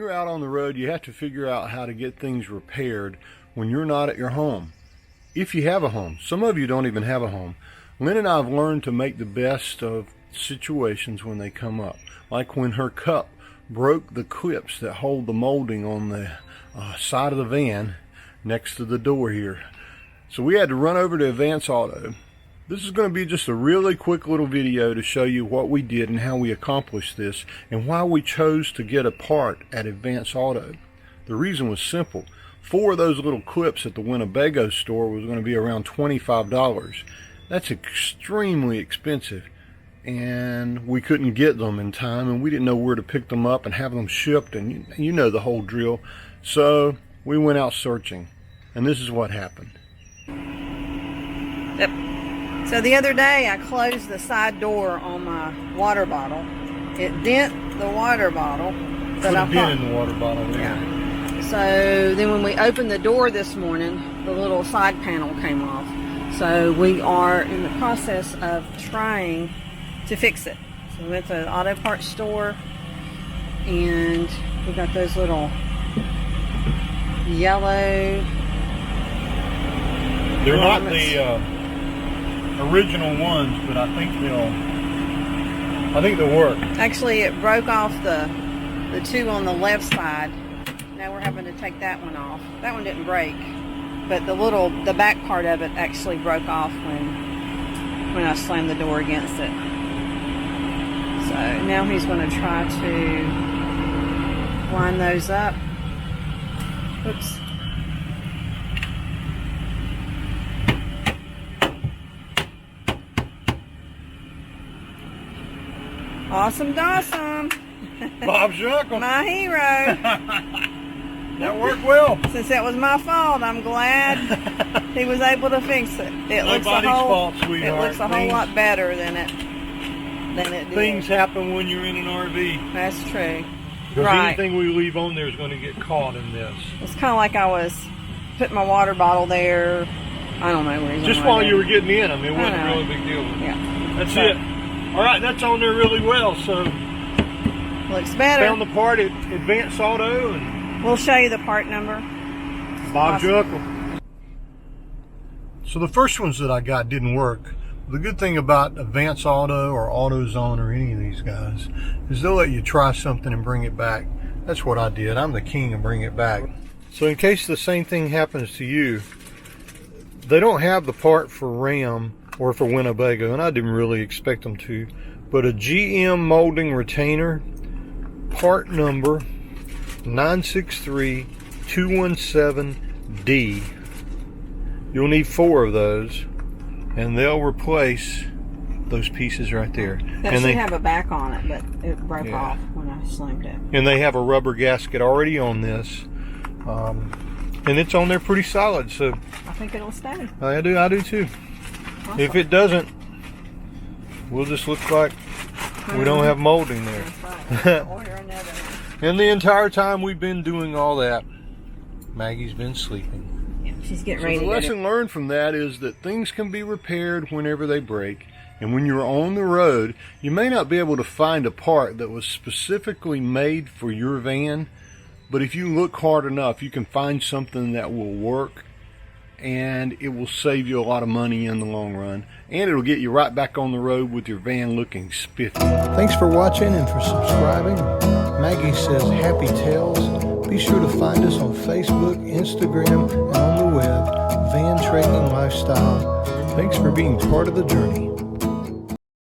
you're out on the road, you have to figure out how to get things repaired when you're not at your home. If you have a home. Some of you don't even have a home. Lynn and I have learned to make the best of situations when they come up. Like when her cup broke the clips that hold the molding on the side of the van next to the door here. So we had to run over to Advance Auto. This is going to be just a really quick little video to show you what we did and how we accomplished this and why we chose to get a part at Advance Auto. The reason was simple. 4 of those little clips at the Winnebago store was going to be around $25. That's extremely expensive, and we couldn't get them in time, and we didn't know where to pick them up and have them shipped, and you know the whole drill. So we went out searching, and this is what happened. Yep. So the other day I closed the side door on my water bottle. It dent the water bottle. Put a dent in the water bottle there. Yeah. So then when we opened the door this morning, the little side panel came off. So we are in the process of trying to fix it. So we went to the auto parts store and we got those little yellow. They're not the original ones, but I think they'll work. Actually, it broke off the 2 on the left side. Now we're having to take that one off. That one didn't break, but the back part of it actually broke off when I slammed the door against it. So now he's going to try to line those up. Oops. Awesome Dawson. Bob's your uncle. My hero. That worked well. Since it was my fault, I'm glad he was able to fix it. It looks a whole lot better than it did. Things happen when you're in an RV. That's true. Because Right. anything we leave on there is going to get caught in this. It's kind of like I was putting my water bottle there. I don't know where. Just while you were getting in them, it wasn't a really big deal. Yeah. That's it. All right, that's on there really well. So looks better. Found the part at Advance Auto, and we'll show you the part number. Bob's your uncle. So the first ones that I got didn't work. The good thing about Advance Auto or AutoZone or any of these guys is they'll let you try something and bring it back. That's what I did. I'm the king of bring it back. So in case the same thing happens to you, they don't have the part for Ram or for Winnebago, and I didn't really expect them to, but a GM molding retainer, part number 963217D. You'll need 4 of those, and they'll replace those pieces right there. That should have a back on it, but it broke off when I slammed it. And they have a rubber gasket already on this, and it's on there pretty solid. So I think it'll stay. I do too. Awesome. If it doesn't, we'll just look like we don't have molding there. That's right. Order another. And the entire time we've been doing all that, Maggie's been sleeping. Yeah, she's getting ready. The lesson learned from that is that things can be repaired whenever they break. And when you're on the road, you may not be able to find a part that was specifically made for your van, but if you look hard enough, you can find something that will work, and it will save you a lot of money in the long run, and it'll get you right back on the road with your van looking spiffy. Thanks for watching and for subscribing. Maggie says happy tales. Be sure to find us on Facebook, Instagram, and on the web, Van Trading Lifestyle. Thanks for being part of the journey.